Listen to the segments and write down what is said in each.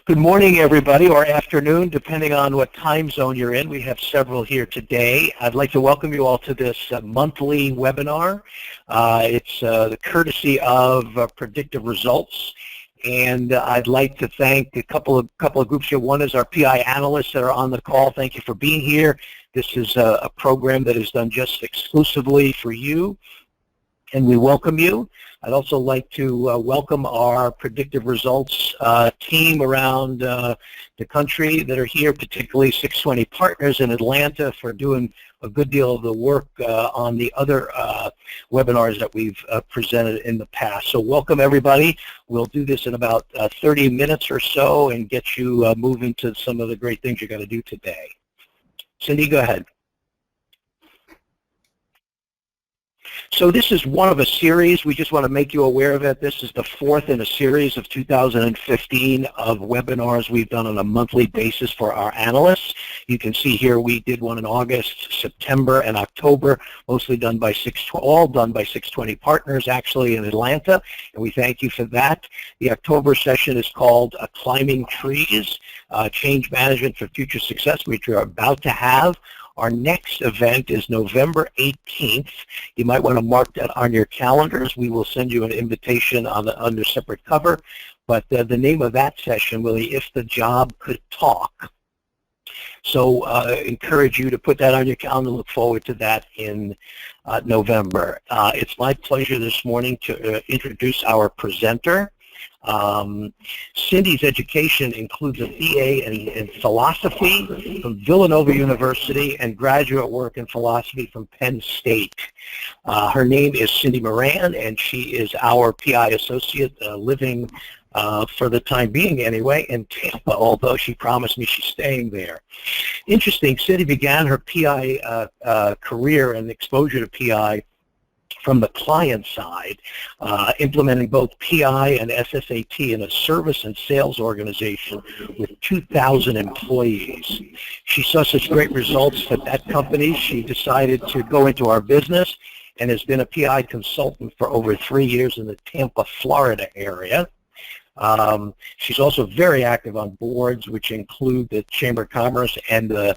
Good morning, everybody, or afternoon, depending on what time zone you're in. We have several here today. I'd like to welcome you all to this monthly webinar. It's the courtesy of Predictive Results. And I'd like to thank a couple of groups here. One is our PI analysts that are on the call. Thank you for being here. This is a program that is done just exclusively for you, and we welcome you. I'd also like to welcome our Predictive Results team around the country that are here, particularly 620 Partners in Atlanta, for doing a good deal of the work on the other webinars that we've presented in the past. So welcome, everybody. We'll do this in about 30 minutes or so and get you moving to some of the great things you're going to do today. Cindy, go ahead. So this is one of a series. We just want to make you aware of it. This is the fourth in a series of 2015 of webinars we've done on a monthly basis for our analysts. You can see here we did one in August, September, and October, mostly done by all done by 620 Partners, actually, in Atlanta, and we thank you for that. The October session is called Climbing Trees, Change Management for Future Success, which we're about to have. Our next event is November 18th. You might want to mark that on your calendars. We will send you an invitation under separate cover. But the name of that session will be If the Job Could Talk. So encourage you to put that on your calendar. Look forward to that in November. It's my pleasure this morning to introduce our presenter. Cindy's education includes a BA in philosophy from Villanova University and graduate work in philosophy from Penn State. Her name is Cindy Moran, and she is our PI associate living for the time being anyway in Tampa, although she promised me she's staying there. Interesting, Cindy began her PI career and exposure to PI from the client side, implementing both PI and SSAT in a service and sales organization with 2,000 employees. She saw such great results at that company, she decided to go into our business and has been a PI consultant for over 3 years in the Tampa, Florida area. She's also very active on boards, which include the Chamber of Commerce and the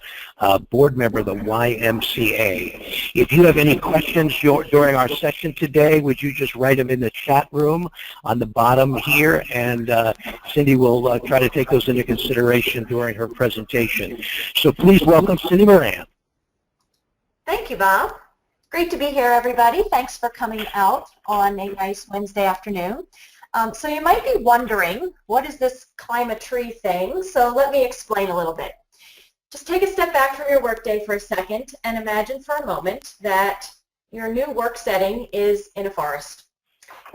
board member of the YMCA. If you have any questions during our session today, would you just write them in the chat room on the bottom here, and Cindy will try to take those into consideration during her presentation. So please welcome Cindy Moran. Thank you, Bob. Great to be here, everybody. Thanks for coming out on a nice Wednesday afternoon. So you might be wondering, what is this climb a tree thing? So let me explain a little bit. Just take a step back from your workday for a second and imagine for a moment that your new work setting is in a forest.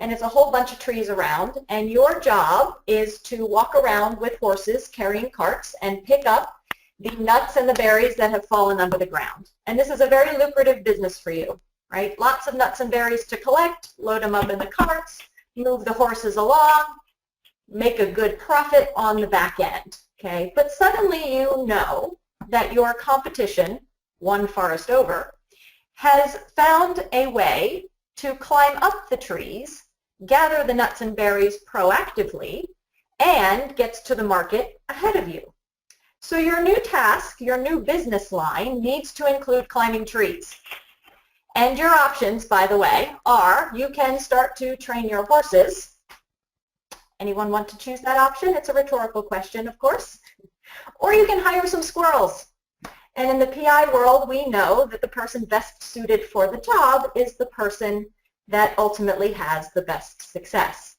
And it's a whole bunch of trees around, and your job is to walk around with horses carrying carts and pick up the nuts and the berries that have fallen under the ground. And this is a very lucrative business for you, right? Lots of nuts and berries to collect, load them up in the carts, move the horses along, make a good profit on the back end, okay? But suddenly you know that your competition, one forest over, has found a way to climb up the trees, gather the nuts and berries proactively, and gets to the market ahead of you. So your new task, your new business line, needs to include climbing trees. And your options, by the way, are you can start to train your horses. Anyone want to choose that option? It's a rhetorical question, of course. Or you can hire some squirrels. And in the PI world, we know that the person best suited for the job is the person that ultimately has the best success.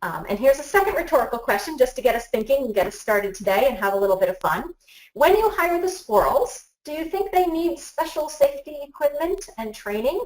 And here's a second rhetorical question just to get us thinking and get us started today and have a little bit of fun. When you hire the squirrels, do you think they need special safety equipment and training?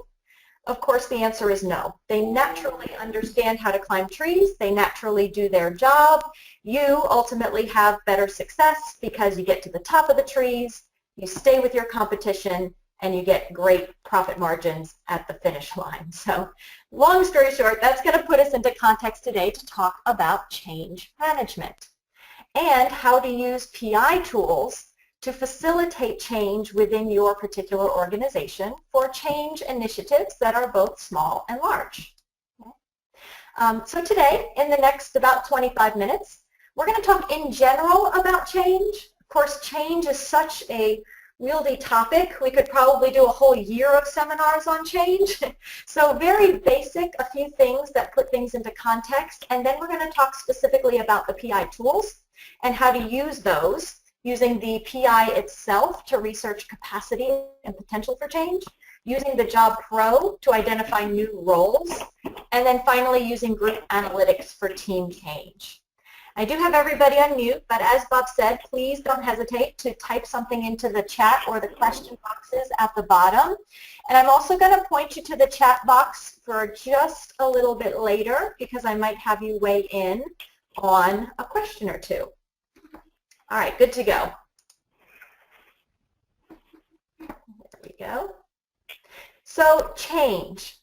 Of course, the answer is no. They naturally understand how to climb trees. They naturally do their job. You ultimately have better success because you get to the top of the trees, you stay with your competition, and you get great profit margins at the finish line. So long story short, that's going to put us into context today to talk about change management and how to use PI tools to facilitate change within your particular organization for change initiatives that are both small and large. Okay. So today, in the next about 25 minutes, We're going to talk in general about change. Of course, change is such a wieldy topic. We could probably do a whole year of seminars on change. So very basic, a few things that put things into context, and then we're going to talk specifically about the PI tools and how to use those, using the PI itself to research capacity and potential for change, using the Job Pro to identify new roles, and then finally using group analytics for team change. I do have everybody on mute, but as Bob said, please don't hesitate to type something into the chat or the question boxes at the bottom. And I'm also going to point you to the chat box for just a little bit later because I might have you weigh in on a question or two. All right, good to go. There we go. So change.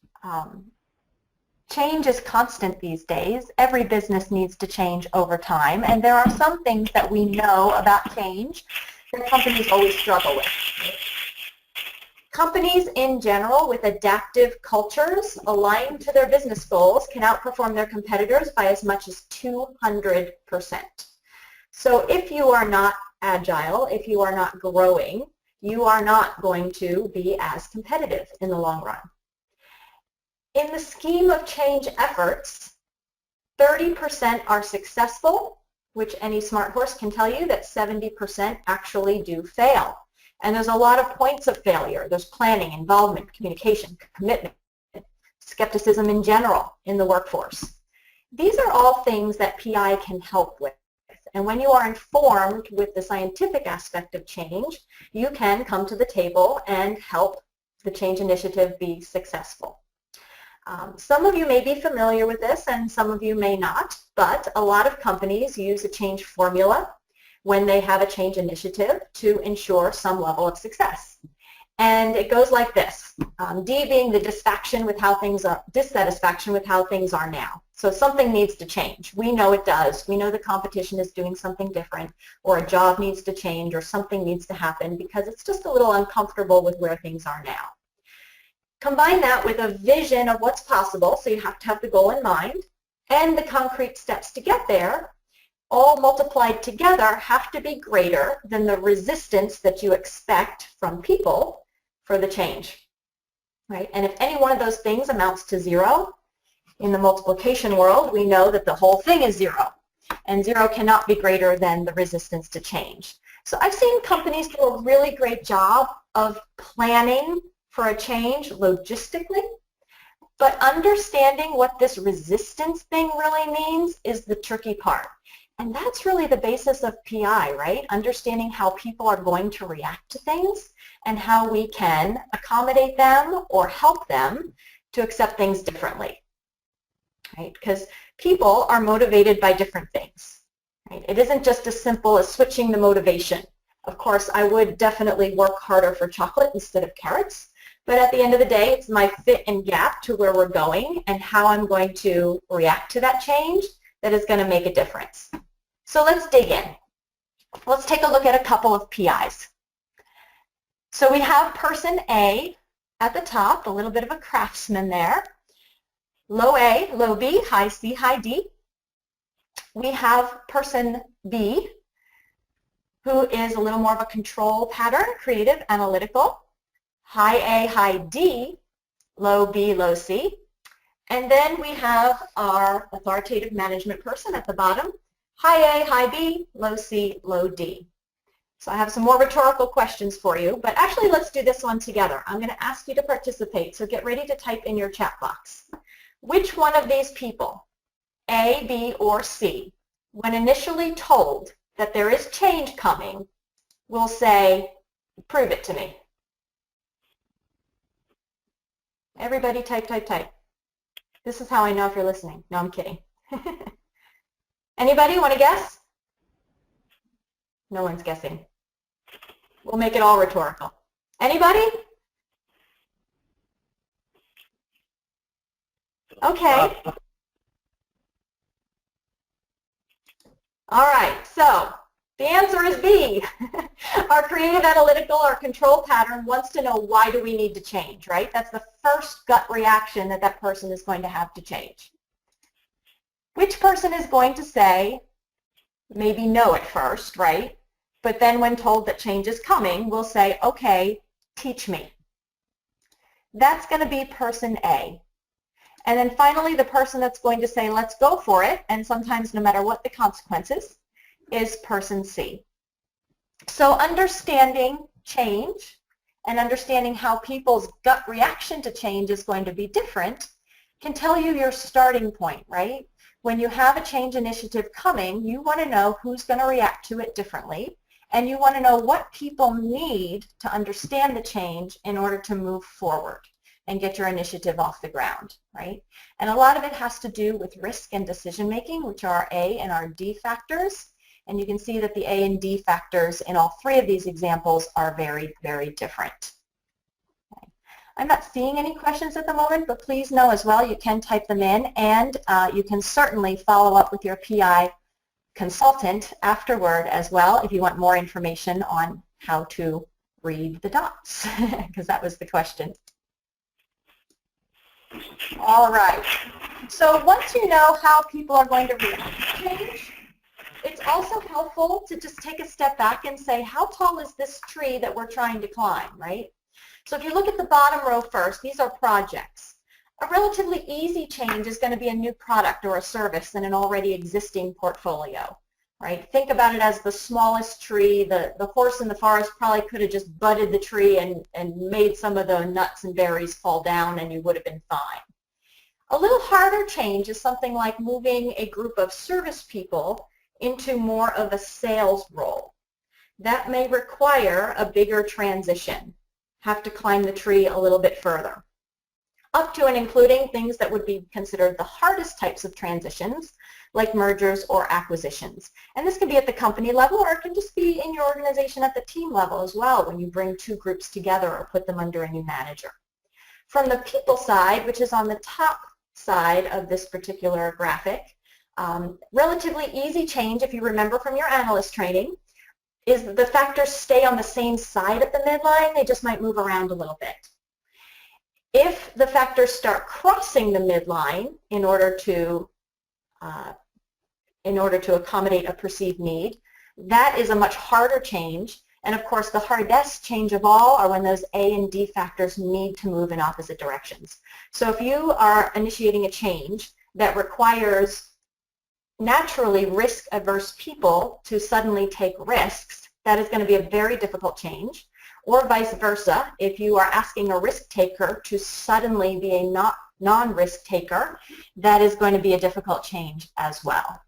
Change is constant these days. Every business needs to change over time, and there are some things that we know about change that companies always struggle with. Companies in general with adaptive cultures aligned to their business goals can outperform their competitors by as much as 200%. So if you are not agile, if you are not growing, you are not going to be as competitive in the long run. In the scheme of change efforts, 30% are successful, which any smart horse can tell you that 70% actually do fail. And there's a lot of points of failure. There's planning, involvement, communication, commitment, skepticism in general in the workforce. These are all things that PI can help with. And when you are informed with the scientific aspect of change, you can come to the table and help the change initiative be successful. Some of you may be familiar with this and some of you may not, but a lot of companies use a change formula when they have a change initiative to ensure some level of success. And it goes like this, D being the dissatisfaction with how things are now. So something needs to change. We know it does. We know the competition is doing something different, or a job needs to change, or something needs to happen because it's just a little uncomfortable with where things are now. Combine that with a vision of what's possible, so you have to have the goal in mind, and the concrete steps to get there, all multiplied together have to be greater than the resistance that you expect from people for the change, right? And if any one of those things amounts to 0, in the multiplication world, we know that the whole thing is 0, and 0 cannot be greater than the resistance to change. So I've seen companies do a really great job of planning for a change logistically, but understanding what this resistance thing really means is the tricky part. And that's really the basis of PI, right? Understanding how people are going to react to things and how we can accommodate them or help them to accept things differently, right? Because people are motivated by different things, right? It isn't just as simple as switching the motivation. Of course, I would definitely work harder for chocolate instead of carrots. But at the end of the day, it's my fit and gap to where we're going and how I'm going to react to that change that is going to make a difference. So let's dig in. Let's take a look at a couple of PIs. So we have person A at the top, a little bit of a craftsman there. Low A, low B, high C, high D. We have person B, who is a little more of a control pattern, creative, analytical. High A, high D, low B, low C. And then we have our authoritative management person at the bottom. High A, high B, low C, low D. So I have some more rhetorical questions for you, but actually let's do this one together. I'm going to ask you to participate, so get ready to type in your chat box. Which one of these people, A, B, or C, when initially told that there is change coming, will say, prove it to me? Everybody type, type, type. This is how I know if you're listening. No, I'm kidding. Anybody want to guess? No one's guessing. We'll make it all rhetorical. Anybody? Okay. All right, so the answer is B. Our creative, analytical, or control pattern wants to know why do we need to change, right? That's the first gut reaction that that person is going to have to change. Which person is going to say, maybe no at first, right? But then when told that change is coming, we'll say, okay, teach me. That's going to be person A. And then finally, the person that's going to say, let's go for it, and sometimes no matter what the consequences, is person C. So understanding change and understanding how people's gut reaction to change is going to be different can tell you your starting point, right? When you have a change initiative coming, you want to know who's going to react to it differently, and you want to know what people need to understand the change in order to move forward and get your initiative off the ground, right? And a lot of it has to do with risk and decision making, which are our A and our D factors. And you can see that the A and D factors in all three of these examples are very, very different. Okay. I'm not seeing any questions at the moment, but please know as well you can type them in, and you can certainly follow up with your PI consultant afterward as well if you want more information on how to read the dots, because that was the question. All right. So once you know how people are going to react to change, it's also helpful to just take a step back and say, how tall is this tree that we're trying to climb, right? So if you look at the bottom row first, these are projects. A relatively easy change is going to be a new product or a service in an already existing portfolio, right? Think about it as the smallest tree. The horse in the forest probably could have just budded the tree and made some of the nuts and berries fall down, and you would have been fine. A little harder change is something like moving a group of service people into more of a sales role. That may require a bigger transition, have to climb the tree a little bit further, up to and including things that would be considered the hardest types of transitions, like mergers or acquisitions. And this can be at the company level, or it can just be in your organization at the team level as well, when you bring two groups together or put them under a new manager. From the people side, which is on the top side of this particular graphic, relatively easy change, if you remember from your analyst training, is the factors stay on the same side of the midline. They just might move around a little bit. If the factors start crossing the midline in order to accommodate a perceived need, that is a much harder change. And of course, the hardest change of all are when those A and D factors need to move in opposite directions. So if you are initiating a change that requires naturally risk-averse people to suddenly take risks, that is going to be a very difficult change. Or vice versa, if you are asking a risk taker to suddenly be a non-risk taker, that is going to be a difficult change as well.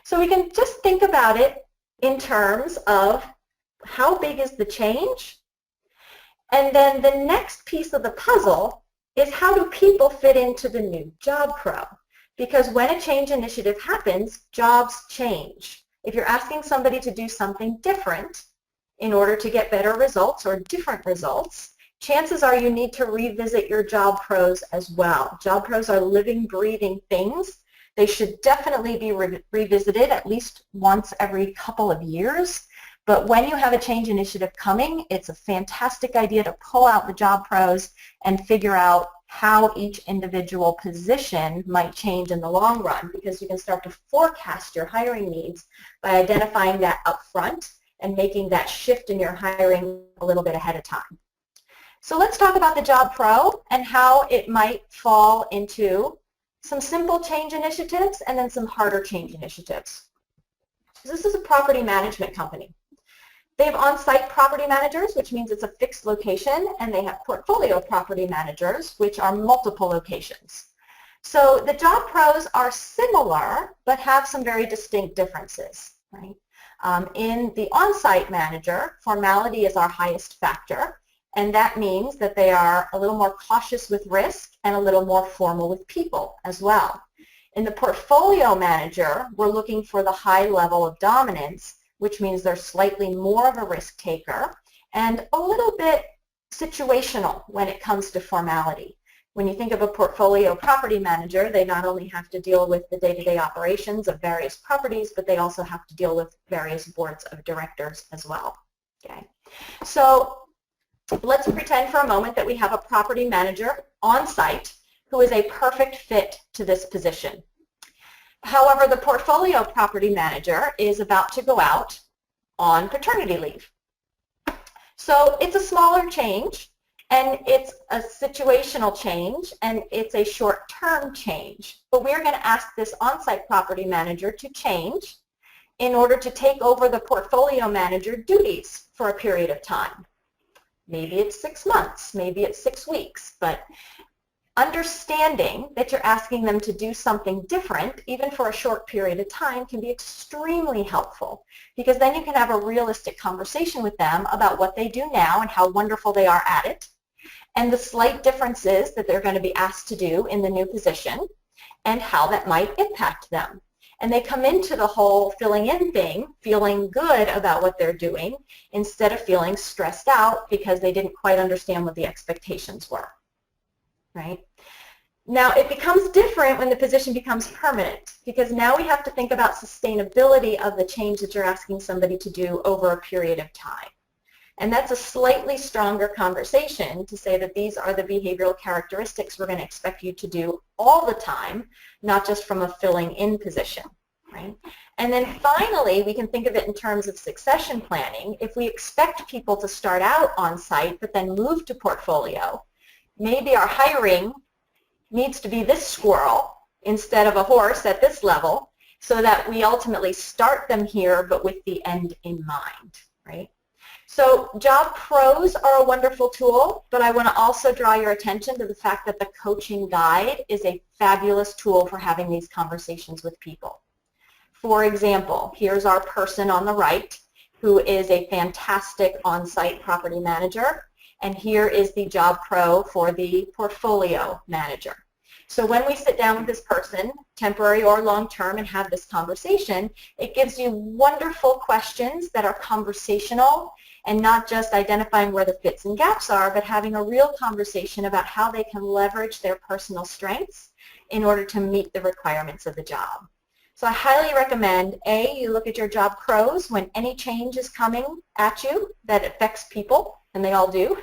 So we can just think about it in terms of how big is the change, and then the next piece of the puzzle is how do people fit into the new job pro? Because when a change initiative happens, jobs change. If you're asking somebody to do something different in order to get better results or different results, chances are you need to revisit your job pros as well. Job pros are living, breathing things. They should definitely be revisited at least once every couple of years. But when you have a change initiative coming, it's a fantastic idea to pull out the job pros and figure out how each individual position might change in the long run, because you can start to forecast your hiring needs by identifying that up front and making that shift in your hiring a little bit ahead of time. So let's talk about the job pro and how it might fall into some simple change initiatives and then some harder change initiatives. This is a property management company. They have on-site property managers, which means it's a fixed location, and they have portfolio property managers, which are multiple locations. So the job pros are similar, but have some very distinct differences, right? In the on-site manager, formality is our highest factor, and that means that they are a little more cautious with risk and a little more formal with people as well. In the portfolio manager, we're looking for the high level of dominance, which means they're slightly more of a risk taker and a little bit situational when it comes to formality. When you think of a portfolio property manager, they not only have to deal with the day-to-day operations of various properties, but they also have to deal with various boards of directors as well. Okay. So let's pretend for a moment that we have a property manager on site who is a perfect fit to this position. However, the portfolio property manager is about to go out on paternity leave. So it's a smaller change, and it's a situational change, and it's a short-term change. But we're going to ask this on-site property manager to change in order to take over the portfolio manager duties for a period of time. Maybe it's 6 months, maybe it's 6 weeks, but understanding that you're asking them to do something different, even for a short period of time, can be extremely helpful, because then you can have a realistic conversation with them about what they do now and how wonderful they are at it, and the slight differences that they're going to be asked to do in the new position, and how that might impact them. And they come into the whole filling in thing feeling good about what they're doing, instead of feeling stressed out because they didn't quite understand what the expectations were. Right? Now, it becomes different when the position becomes permanent, because now we have to think about sustainability of the change that you're asking somebody to do over a period of time. And that's a slightly stronger conversation to say that these are the behavioral characteristics we're going to expect you to do all the time, not just from a filling in position. Right? And then finally, we can think of it in terms of succession planning. If we expect people to start out on site but then move to portfolio, maybe our hiring needs to be this squirrel instead of a horse at this level, so that we ultimately start them here but with the end in mind, right? So job pros are a wonderful tool, but I want to also draw your attention to the fact that the coaching guide is a fabulous tool for having these conversations with people. For example, here's our person on the right who is a fantastic on-site property manager. And here is the job pro for the portfolio manager. So when we sit down with this person, temporary or long-term, and have this conversation, it gives you wonderful questions that are conversational and not just identifying where the fits and gaps are, but having a real conversation about how they can leverage their personal strengths in order to meet the requirements of the job. So I highly recommend, A, you look at your job pros when any change is coming at you that affects people, and they all do,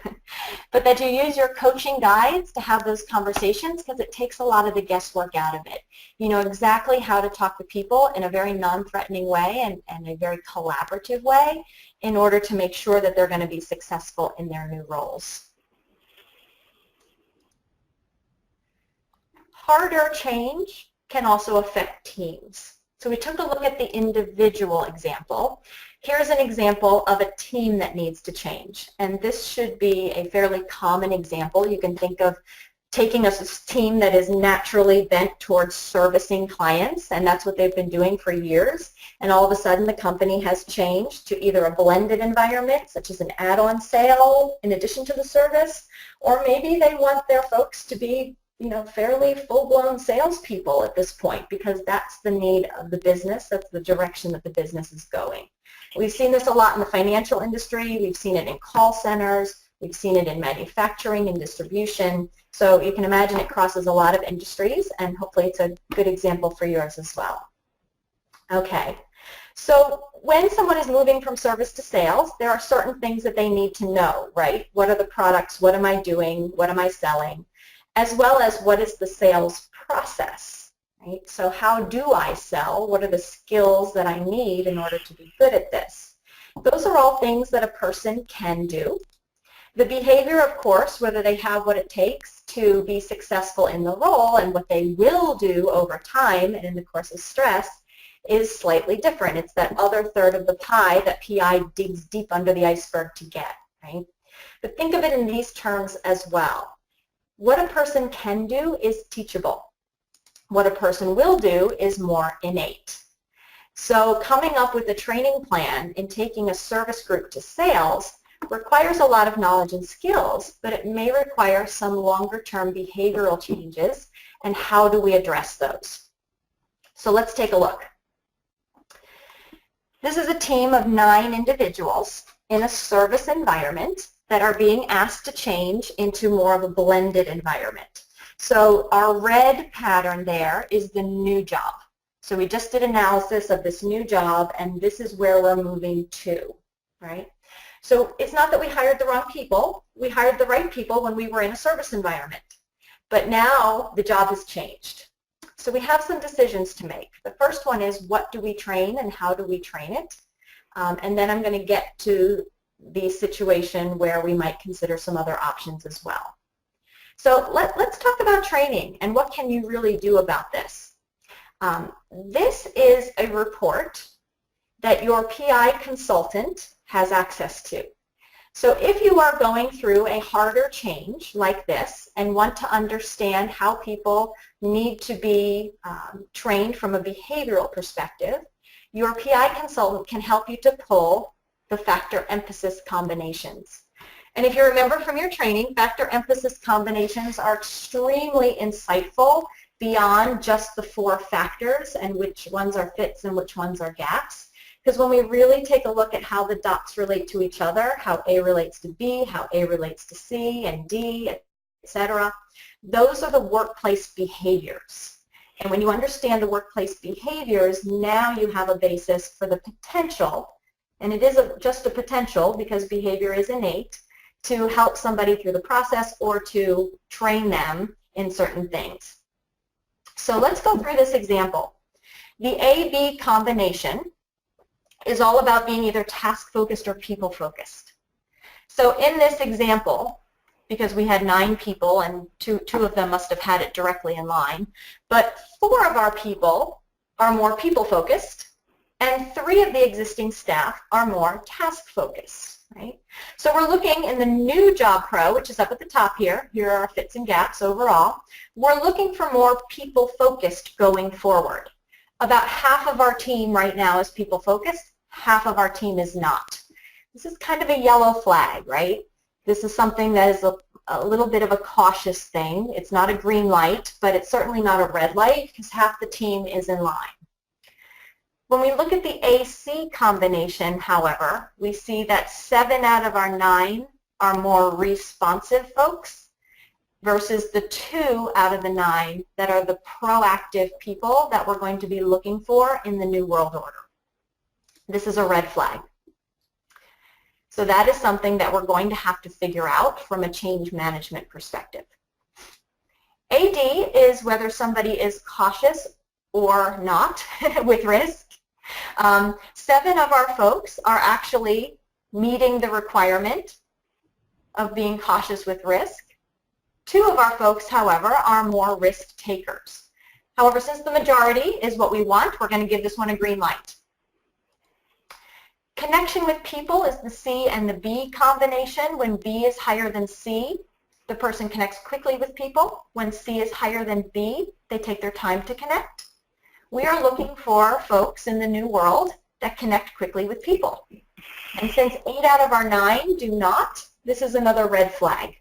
but that you use your coaching guides to have those conversations, because it takes a lot of the guesswork out of it. You know exactly how to talk to people in a very non-threatening way and a very collaborative way in order to make sure that they're going to be successful in their new roles. Harder change can also affect teams. So we took a look at the individual example. Here's an example of a team that needs to change, and this should be a fairly common example. You can think of taking a team that is naturally bent towards servicing clients, and that's what they've been doing for years, and all of a sudden the company has changed to either a blended environment, such as an add-on sale in addition to the service, or maybe they want their folks to be fairly full-blown salespeople at this point, because that's the need of the business, that's the direction that the business is going. We've seen this a lot in the financial industry, we've seen it in call centers, we've seen it in manufacturing and distribution, so you can imagine it crosses a lot of industries, and hopefully it's a good example for yours as well. Okay, so when someone is moving from service to sales, there are certain things that they need to know, right? What are the products, what am I doing, what am I selling, as well as what is the sales process. Right? So how do I sell? What are the skills that I need in order to be good at this? Those are all things that a person can do. The behavior, of course, whether they have what it takes to be successful in the role and what they will do over time and in the course of stress, is slightly different. It's that other third of the pie that PI digs deep under the iceberg to get. Right? But think of it in these terms as well. What a person can do is teachable. What a person will do is more innate. So coming up with a training plan and taking a service group to sales requires a lot of knowledge and skills, but it may require some longer-term behavioral changes, and how do we address those? So let's take a look. This is a team of 9 individuals in a service environment that are being asked to change into more of a blended environment. So our red pattern there is the new job. So we just did analysis of this new job, and this is where we're moving to, right? So it's not that we hired the wrong people. We hired the right people when we were in a service environment. But now the job has changed. So we have some decisions to make. The first one is, what do we train and how do we train it? And then I'm going to get to the situation where we might consider some other options as well. So let's talk about training and what can you really do about this. This is a report that your PI consultant has access to. So if you are going through a harder change like this and want to understand how people need to be trained from a behavioral perspective, your PI consultant can help you to pull the factor-emphasis combinations. And if you remember from your training, factor-emphasis combinations are extremely insightful beyond just the 4 factors and which ones are fits and which ones are gaps. Because when we really take a look at how the dots relate to each other, how A relates to B, how A relates to C and D, etc., those are the workplace behaviors. And when you understand the workplace behaviors, now you have a basis for the potential, and it is just a potential because behavior is innate, to help somebody through the process or to train them in certain things. So let's go through this example. The A-B combination is all about being either task-focused or people-focused. So in this example, because we had 9 people and two of them must have had it directly in line, but 4 of our people are more people-focused and 3 of the existing staff are more task-focused, right? So we're looking in the new Job Pro, which is up at the top here. Here are our fits and gaps overall. We're looking for more people-focused going forward. About half of our team right now is people-focused, half of our team is not. This is kind of a yellow flag, right? This is something that is a little bit of a cautious thing. It's not a green light, but it's certainly not a red light because half the team is in line. When we look at the AC combination, however, we see that 7 out of our 9 are more responsive folks versus the 2 out of the 9 that are the proactive people that we're going to be looking for in the New World Order. This is a red flag. So that is something that we're going to have to figure out from a change management perspective. AD is whether somebody is cautious or not with risk. 7 of our folks are actually meeting the requirement of being cautious with risk. 2 of our folks, however, are more risk takers. However, since the majority is what we want, we're going to give this one a green light. Connection with people is the C and the B combination. When B is higher than C, the person connects quickly with people. When C is higher than B, they take their time to connect. We are looking for folks in the new world that connect quickly with people. And since 8 out of our 9 do not, this is another red flag.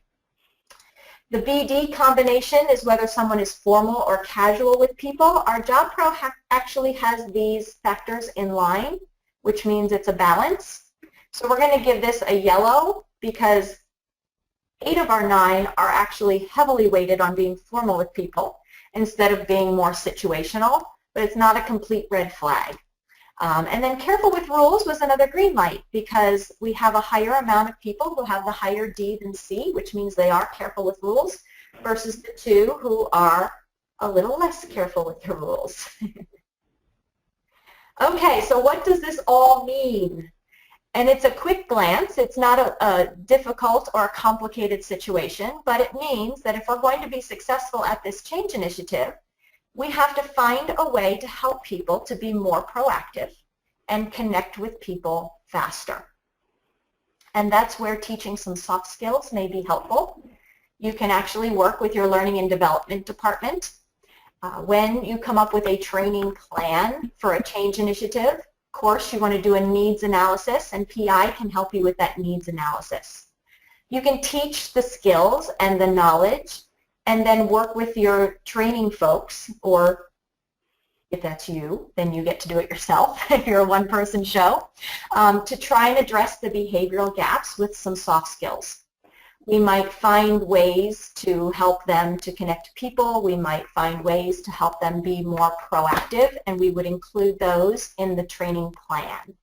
The BD combination is whether someone is formal or casual with people. Our Job Pro actually has these factors in line, which means it's a balance. So we're going to give this a yellow because 8 of our 9 are actually heavily weighted on being formal with people instead of being more situational, but it's not a complete red flag. And then careful with rules was another green light because we have a higher amount of people who have the higher D than C, which means they are careful with rules, versus the 2 who are a little less careful with the rules. Okay, so what does this all mean? And it's a quick glance. It's not a difficult or a complicated situation, but it means that if we're going to be successful at this change initiative, we have to find a way to help people to be more proactive and connect with people faster. And that's where teaching some soft skills may be helpful. You can actually work with your learning and development department. When you come up with a training plan for a change initiative, of course you want to do a needs analysis, and PI can help you with that needs analysis. You can teach the skills and the knowledge and then work with your training folks, or if that's you, then you get to do it yourself if you're a one-person show, to try and address the behavioral gaps with some soft skills. We might find ways to help them to connect to people. We might find ways to help them be more proactive, and we would include those in the training plan.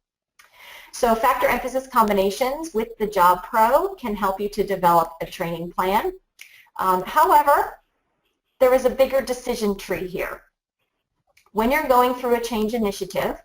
So factor emphasis combinations with the Job Pro can help you to develop a training plan. However, there is a bigger decision tree here. when you're going through a change initiative,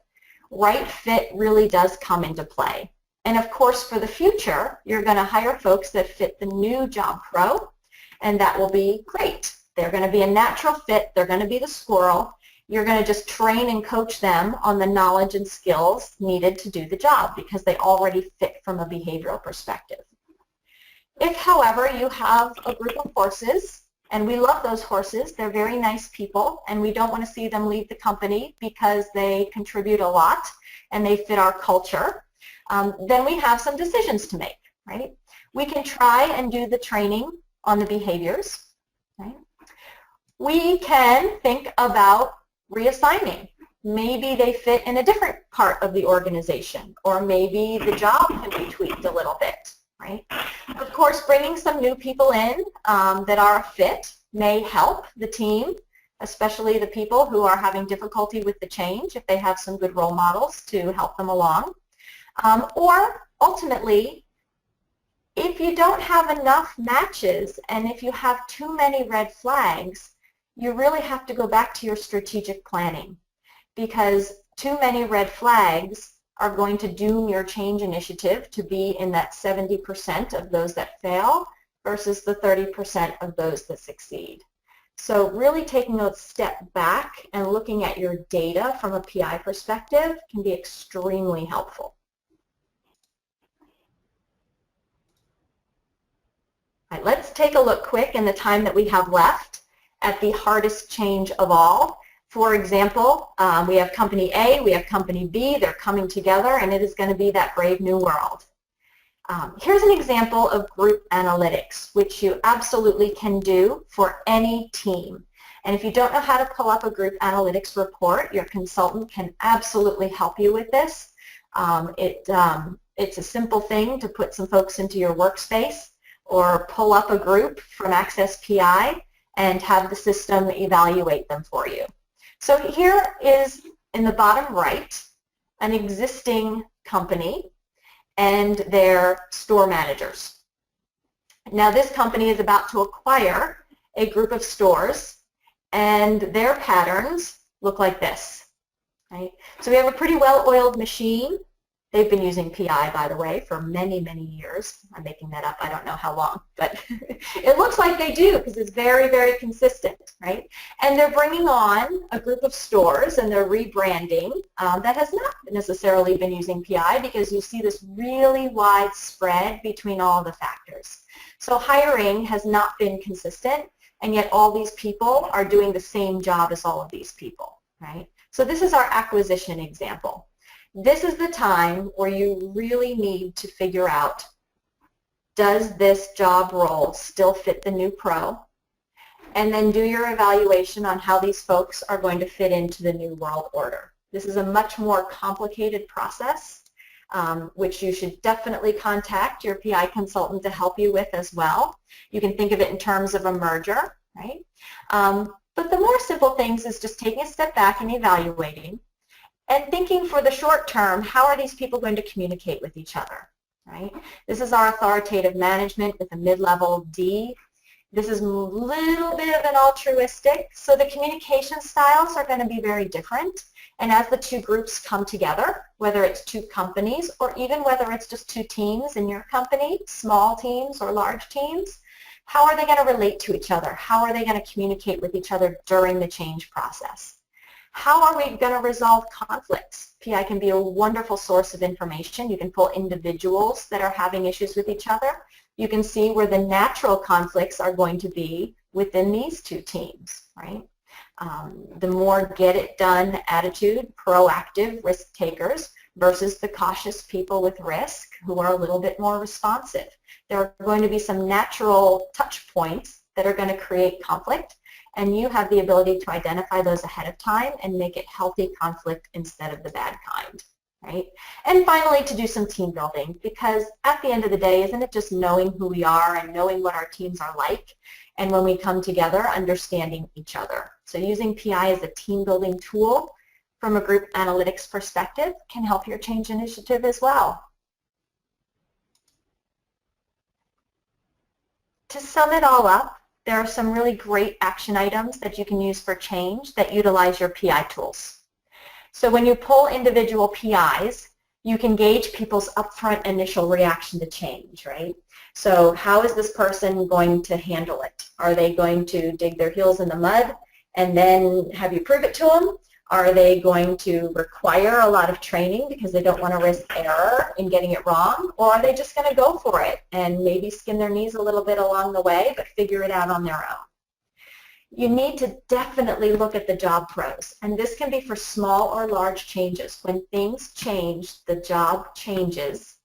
right fit really does come into play. And of course, for the future, you're going to hire folks that fit the new job pro, and that will be great. They're going to be a natural fit. They're going to be the squirrel. You're going to just train and coach them on the knowledge and skills needed to do the job because they already fit from a behavioral perspective. If, however, you have a group of horses, and we love those horses, they're very nice people, and we don't want to see them leave the company because they contribute a lot and they fit our culture, then we have some decisions to make, right? We can try and do the training on the behaviors, right? We can think about reassigning. Maybe they fit in a different part of the organization, or maybe the job can be tweaked a little bit, right? Of course, bringing some new people in that are a fit may help the team, especially the people who are having difficulty with the change, if they have some good role models to help them along. Or ultimately, if you don't have enough matches and if you have too many red flags, you really have to go back to your strategic planning, because too many red flags are going to doom your change initiative to be in that 70% of those that fail versus the 30% of those that succeed. So really taking a step back and looking at your data from a PI perspective can be extremely helpful. All right, let's take a look quick in the time that we have left at the hardest change of all. For example, we have company A, we have company B, they're coming together, and it is going to be that brave new world. Here's an example of group analytics, which you absolutely can do for any team. And if you don't know how to pull up a group analytics report, your consultant can absolutely help you with this. It's a simple thing to put some folks into your workspace or pull up a group from Access PI and have the system evaluate them for you. So here is, in the bottom right, an existing company and their store managers. Now this company is about to acquire a group of stores, and their patterns look like this. Right? So we have a pretty well-oiled machine. They've been using PI, by the way, for many, many years. I'm making that up. I don't know how long, but it looks like they do because it's very, very consistent, right? And they're bringing on a group of stores and they're rebranding that has not necessarily been using PI, because you see this really wide spread between all the factors. So hiring has not been consistent, and yet all these people are doing the same job as all of these people, right? So this is our acquisition example. This is the time where you really need to figure out, does this job role still fit the new pro? And then do your evaluation on how these folks are going to fit into the new world order. This is a much more complicated process, which you should definitely contact your PI consultant to help you with as well. You can think of it in terms of a merger, right? But the more simple things is just taking a step back and evaluating, and thinking for the short term, how are these people going to communicate with each other, right? This is our authoritative management with a mid-level D. This is a little bit of an altruistic, so the communication styles are going to be very different. And as the two groups come together, whether it's two companies or even whether it's just two teams in your company, small teams or large teams, how are they going to relate to each other? How are they going to communicate with each other during the change process? How are we going to resolve conflicts? PI can be a wonderful source of information. You can pull individuals that are having issues with each other. You can see where the natural conflicts are going to be within these two teams, right? The more get-it-done attitude, proactive risk takers versus the cautious people with risk who are a little bit more responsive. There are going to be some natural touch points that are going to create conflict, and you have the ability to identify those ahead of time and make it healthy conflict instead of the bad kind, right? And finally, to do some team building, because at the end of the day, isn't it just knowing who we are and knowing what our teams are like, and when we come together, understanding each other. So using PI as a team building tool from a group analytics perspective can help your change initiative as well. To sum it all up, there are some really great action items that you can use for change that utilize your PI tools. So when you pull individual PIs, you can gauge people's upfront initial reaction to change, right? So how is this person going to handle it? Are they going to dig their heels in the mud and then have you prove it to them? Are they going to require a lot of training because they don't want to risk error in getting it wrong? Or are they just going to go for it and maybe skin their knees a little bit along the way but figure it out on their own? You need to definitely look at the job pros, and this can be for small or large changes. When things change, the job changes,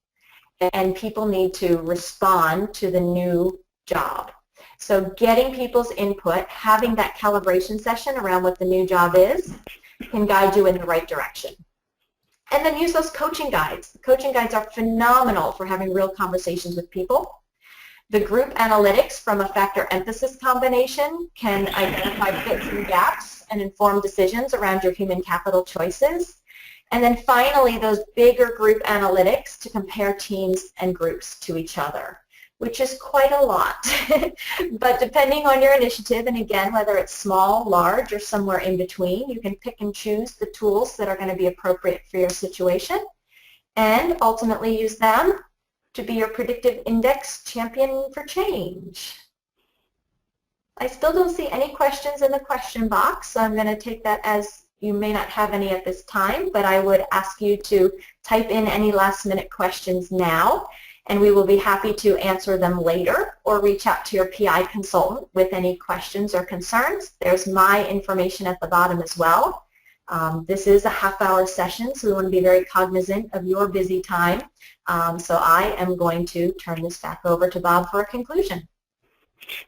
and people need to respond to the new job. So getting people's input, having that calibration session around what the new job is, can guide you in the right direction. And then use those coaching guides. Coaching guides are phenomenal for having real conversations with people. The group analytics from a factor-emphasis combination can identify fits and gaps and inform decisions around your human capital choices. And then finally, those bigger group analytics to compare teams and groups to each other, which is quite a lot. But depending on your initiative, and again, whether it's small, large, or somewhere in between, you can pick and choose the tools that are going to be appropriate for your situation and ultimately use them to be your predictive index champion for change. I still don't see any questions in the question box, so I'm going to take that as you may not have any at this time, but I would ask you to type in any last-minute questions now, and we will be happy to answer them later, or reach out to your PI consultant with any questions or concerns. There's my information at the bottom as well. This is a half-hour session, so we want to be very cognizant of your busy time. So I am going to turn this back over to Bob for a conclusion.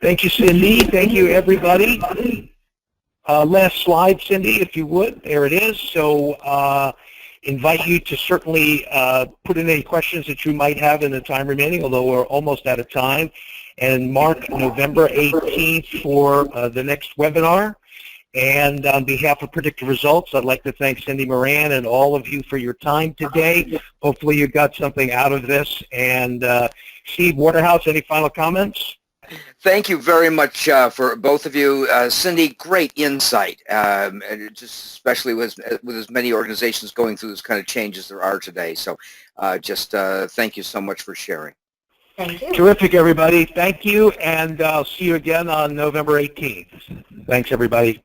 Thank you, Cindy. Thank you, everybody. Last slide, Cindy, if you would. There it is. So invite you to certainly put in any questions that you might have in the time remaining, although we're almost out of time, and mark November 18th for the next webinar. And on behalf of Predictive Results, I'd like to thank Cindy Moran and all of you for your time today. Hopefully you got something out of this. And Steve Waterhouse, any final comments? Thank you very much for both of you. Cindy, great insight, and just especially with as many organizations going through this kind of change as there are today. So just thank you so much for sharing. Thank you. Terrific, everybody. Thank you, and I'll see you again on November 18th. Thanks, everybody.